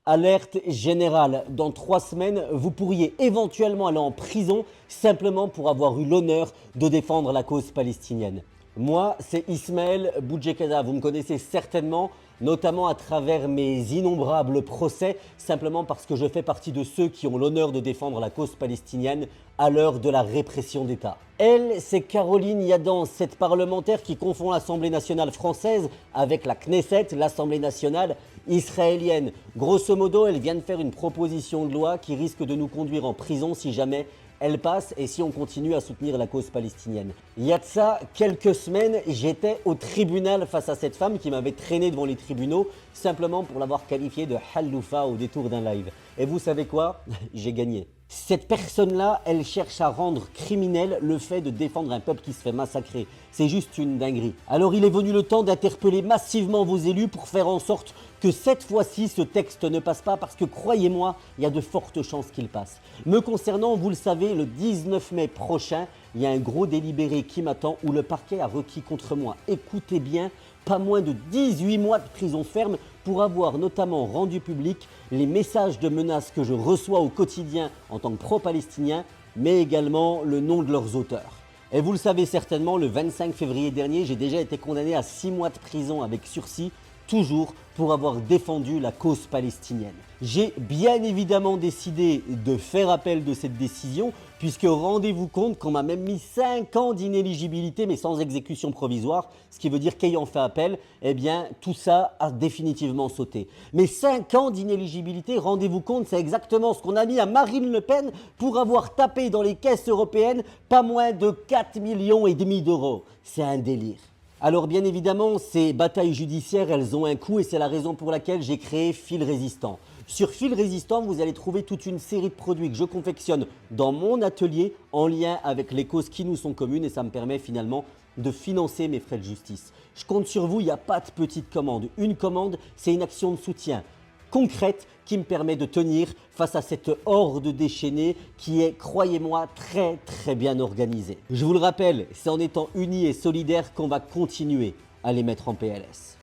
Alerte générale, dans 3 semaines, vous pourriez éventuellement aller en prison simplement pour avoir eu l'honneur de défendre la cause palestinienne. Moi, c'est Ismaël Boudjekada, vous me connaissez certainement, notamment à travers mes innombrables procès, simplement parce que je fais partie de ceux qui ont l'honneur de défendre la cause palestinienne à l'heure de la répression d'État. Elle, c'est Caroline Yadan, cette parlementaire qui confond l'Assemblée nationale française avec la Knesset, l'Assemblée nationale israélienne. Grosso modo, elle vient de faire une proposition de loi qui risque de nous conduire en prison si jamais elle passe et si on continue à soutenir la cause palestinienne. Il y a de ça quelques semaines, j'étais au tribunal face à cette femme qui m'avait traîné devant les tribunaux simplement pour l'avoir qualifiée de Haloufa au détour d'un live. Et vous savez quoi? J'ai gagné. Cette personne-là, elle cherche à rendre criminel le fait de défendre un peuple qui se fait massacrer. C'est juste une dinguerie. Alors il est venu le temps d'interpeller massivement vos élus pour faire en sorte que cette fois-ci ce texte ne passe pas parce que croyez-moi, il y a de fortes chances qu'il passe. Me concernant, vous le savez, le 19 mai prochain, il y a un gros délibéré qui m'attend où le parquet a requis contre moi, écoutez bien, pas moins de 18 mois de prison ferme pour avoir notamment rendu public les messages de menaces que je reçois au quotidien en tant que pro-palestinien, mais également le nom de leurs auteurs. Et vous le savez certainement, le 25 février dernier, j'ai déjà été condamné à 6 mois de prison avec sursis, toujours pour avoir défendu la cause palestinienne. J'ai bien évidemment décidé de faire appel de cette décision, puisque rendez-vous compte qu'on m'a même mis 5 ans d'inéligibilité, mais sans exécution provisoire, ce qui veut dire qu'ayant fait appel, eh bien tout ça a définitivement sauté. Mais 5 ans d'inéligibilité, rendez-vous compte, c'est exactement ce qu'on a mis à Marine Le Pen pour avoir tapé dans les caisses européennes pas moins de 4,5 millions d'euros. C'est un délire. Alors bien évidemment, ces batailles judiciaires, elles ont un coût et c'est la raison pour laquelle j'ai créé Fil Résistant. Sur Fil Résistant, vous allez trouver toute une série de produits que je confectionne dans mon atelier en lien avec les causes qui nous sont communes et ça me permet finalement de financer mes frais de justice. Je compte sur vous, il n'y a pas de petite commande. Une commande, c'est une action de soutien concrète qui me permet de tenir face à cette horde déchaînée qui est, croyez-moi, très bien organisée. Je vous le rappelle, c'est en étant unis et solidaires qu'on va continuer à les mettre en PLS.